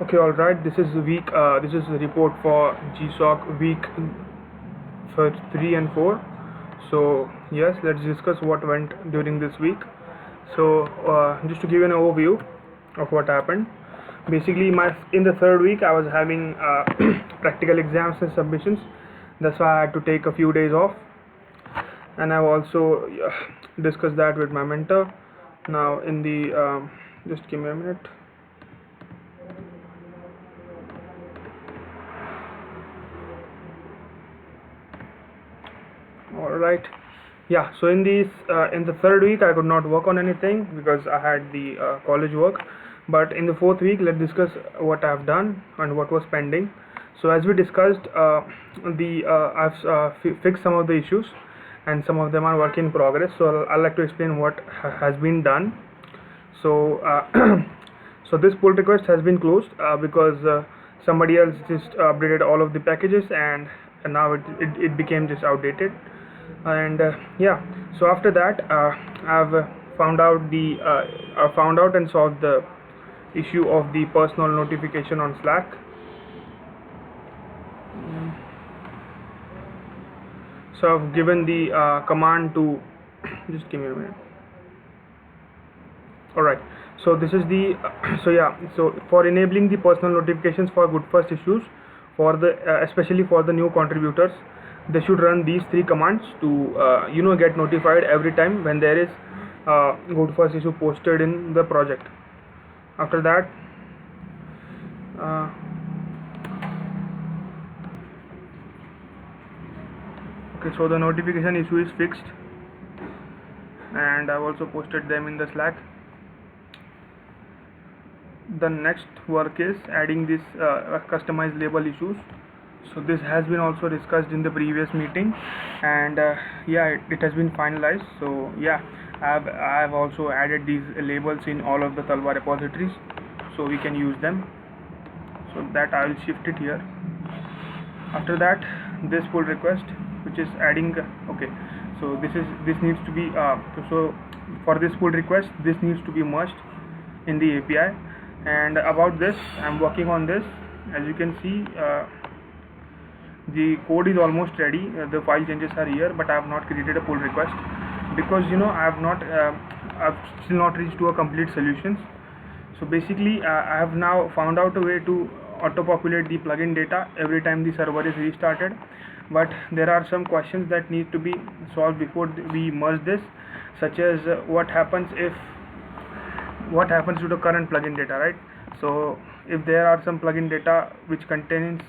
Okay, all right. This is the week. This is the report for Gsoc week for 3 and 4. So yes, let's discuss what went during this week. So just to give you an overview of what happened. Basically, in the third week, I was having practical exams and submissions. That's why I had to take a few days off, and I've also discussed that with my mentor. Now, in the just give me a minute. All right. Yeah. So in the third week, I could not work on anything because I had the college work. But in the fourth week, let's discuss what I've done and what was pending. So as we discussed, I've fixed some of the issues, and some of them are work in progress. So I'd like to explain what has been done. So so this pull request has been closed because somebody else just updated all of the packages, and now it became just outdated. And yeah, so after that I've found out and solved the issue of the personal notification on Slack. So I've given the command to just give me a minute. All right, so this is the so for enabling the personal notifications for good first issues, for the especially for the new contributors, they should run these three commands to get notified every time when there is good first issue posted in the project. After that okay, so the notification issue is fixed, and I've also posted them in the Slack. The next work is adding this customized label issues. So this has been also discussed in the previous meeting, and it has been finalized. So yeah, I've also added these labels in all of the Talva repositories, so we can use them. So that I will shift it here. After that, this pull request, which is adding okay, so this needs to be so for this pull request, this needs to be merged in the API. And about this, I'm working on this. As you can see, the code is almost ready. The file changes are here, but I have not created a pull request because I've still not reached to a complete solutions. So basically, I have now found out a way to auto-populate the plugin data every time the server is restarted. But there are some questions that need to be solved before we merge this, such as what happens to the current plugin data, right? So if there are some plugin data which contains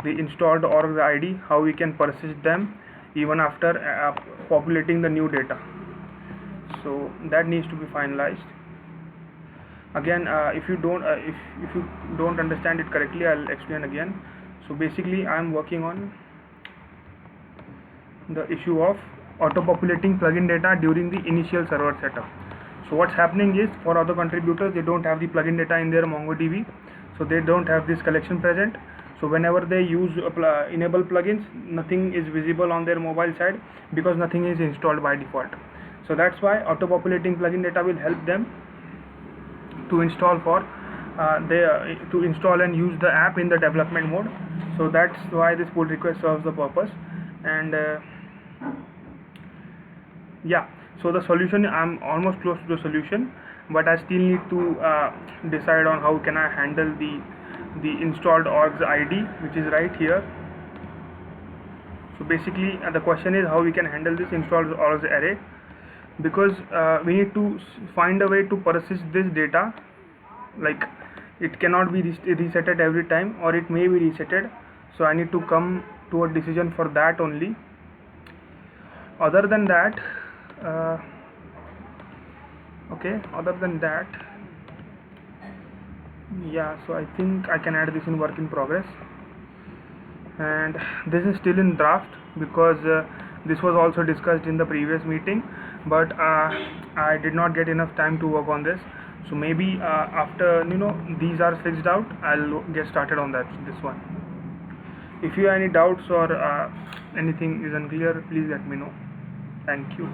the installed org ID, how we can persist them even after populating the new data. So that needs to be finalized. Again, if you don't understand it correctly, I'll explain again. So basically, I'm working on the issue of auto-populating plugin data during the initial server setup. So what's happening is, for other contributors, they don't have the plugin data in their MongoDB, so they don't have this collection present. So whenever they use enable plugins, nothing is visible on their mobile side because nothing is installed by default. So that's why auto-populating plugin data will help them to install to install and use the app in the development mode. So that's why this pull request serves the purpose. And yeah, so the solution, I'm almost close to the solution, but I still need to decide on how can I handle the installed orgs ID, which is right here. So basically the question is how we can handle this installed orgs array, because we need to find a way to persist this data. Like, it cannot be resetted every time, or it may be resetted. So I need to come to a decision for that only. Other than that, yeah, so I think I can add this in work in progress, and this is still in draft because this was also discussed in the previous meeting, but I did not get enough time to work on this. So maybe after these are fixed out, I'll get started on this one. If you have any doubts or anything is unclear, please let me know. Thank you.